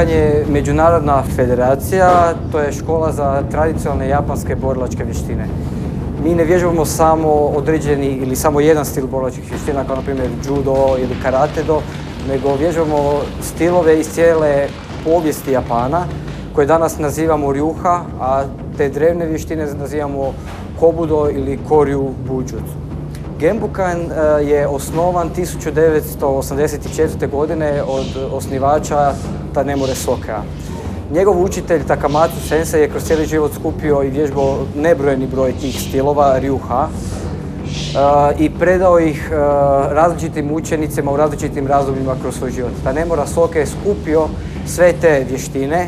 Genbukan je međunarodna federacija, to je škola za tradicionalne japanske borilačke vještine. Mi ne vježbamo samo određeni ili samo jedan stil borilačkih vještina, kao na primjer judo ili karate-do, nego vježbamo stilove iz cijele povijesti Japana, koje danas nazivamo ryuha, a te drevne vještine nazivamo kobudo ili koryu bujutsu. Genbukan je osnovan 1984. godine od osnivača Tanemure Sokea. Njegov učitelj Takamatsu Sensei je kroz cijeli život skupio i vježbao nebrojeni broj tih stilova ryuha i predao ih različitim učenicima u različitim razdobljima kroz svoj život. Tanemura Sokea je skupio sve te vještine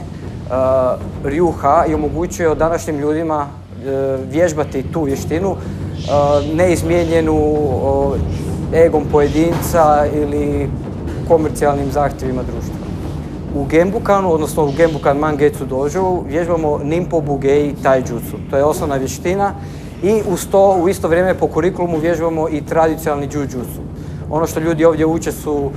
ryuha i omogućio današnjim ljudima vježbati tu vještinu neizmijenjenu egom pojedinca ili komercijalnim zahtjevima društva. U Genbukanu, odnosno u Genbukan Mangetsu Dojo, vježbamo Ninpo Bugei Taijutsu. To je osnovna vještina i uz to u isto vrijeme po kurikulumu vježbamo i tradicionalni jujutsu. Ono što ljudi ovdje uče su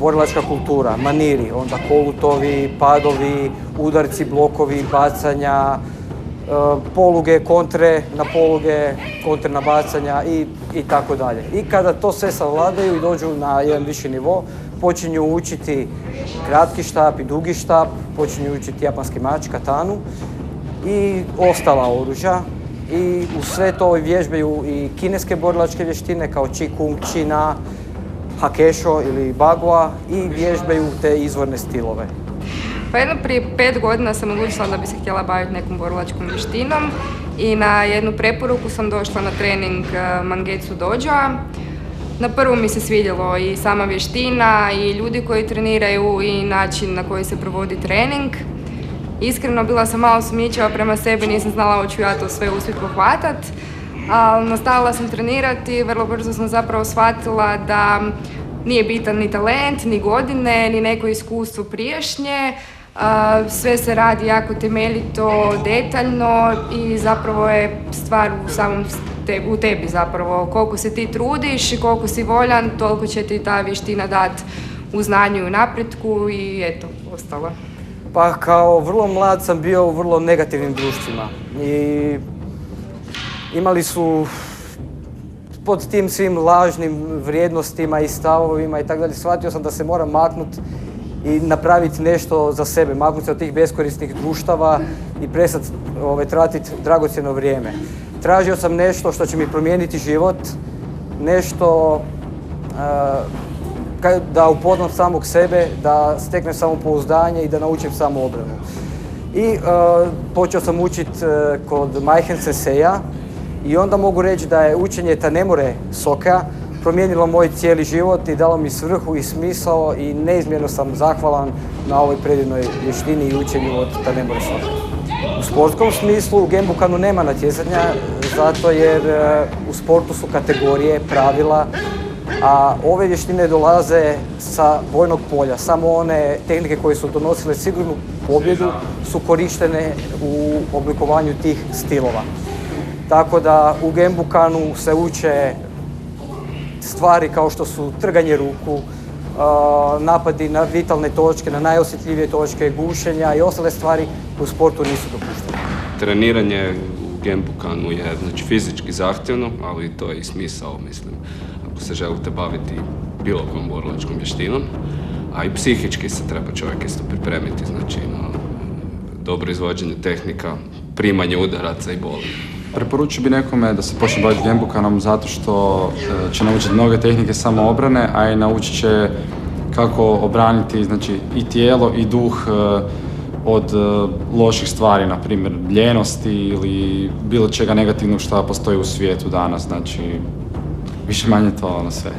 borilačka kultura, maniri, onda kolutovi, padovi, udarci, blokovi, bacanja, poluge, kontre na poluge, kontre na bacanja i tako dalje. I kada to sve savladaju i dođu na jedan viši nivo, počinju učiti kratki štap i dugi štap, počinju učiti japanski mač, katanu i ostala oružja. I u sve to vježbaju i kineske borilačke vještine kao Qigong, Qina, Hakesho ili Bagua i vježbaju te izvorne stilove. Pa jedno prije 5 godina sam odlučila da bi se htjela baviti nekom borilačkom vještinom i na jednu preporuku sam došla na trening Mangetsu Dojoa. Na prvu mi se svidjelo i sama vještina i ljudi koji treniraju i način na koji se provodi trening. Iskreno bila sam malo sumnjičava prema sebi, nisam znala hoću ja to sve uspjeti pohvatat, ali nastavila sam trenirati i vrlo brzo sam zapravo shvatila da nije bitan ni talent, ni godine, ni neko iskustvo prijašnje. Sve se radi jako temeljito, detaljno i zapravo je stvar u tebi zapravo. Koliko se ti trudiš i koliko si voljan, toliko će ti ta vještina dati u znanju i u napretku i eto, ostalo. Pa kao vrlo mlad sam bio u vrlo negativnim društvima i imali su pod tim svim lažnim vrijednostima i stavovima i tako dalje, shvatio sam da se moram maknuti i napraviti nešto za sebe, maknuti se od tih beskorisnih društava i prestati tratiti dragocjeno vrijeme. Tražio sam nešto što će mi promijeniti život, nešto da upoznam samog sebe, da steknem samopouzdanje i da naučim samoobranu. I počeo sam učiti kod Maihen Senseia i onda mogu reći da je učenje Tanemure Sokea promijenilo moj cijeli život i dalo mi svrhu i smisao i neizmjerno sam zahvalan na ovoj predivnoj vještini i učenju od Tanemure Sokea. U sportskom smislu u Genbukanu nema natjecanja, zato jer u sportu su kategorije, pravila, a ove vještine dolaze sa vojnog polja. Samo one tehnike koje su donosile sigurnu pobjedu su korištene u oblikovanju tih stilova. Tako da u Genbukanu se uče stvari kao što su trganje ruku, napadi na vitalne točke, na najosjetljivije točke, gušenja i ostale stvari koje u sportu nisu dopuštene. Treniranje u Genbukanu je fizički zahtjevno, ali to je i smisao, mislim, ako se želite baviti bilo kojom borilačkom vještinom, a i psihički se treba čovjek isto pripremiti, znači na dobro izvođenje tehnika, primanje udaraca i boli. Preporučio bi nekome da se počne baviti Genbukanom zato što će naučiti mnoge tehnike samoobrane, a i naučit će kako obraniti i tijelo i duh od loših stvari, na primjer ljenosti ili bilo čega negativnog što postoji u svijetu danas, znači više manje to sve.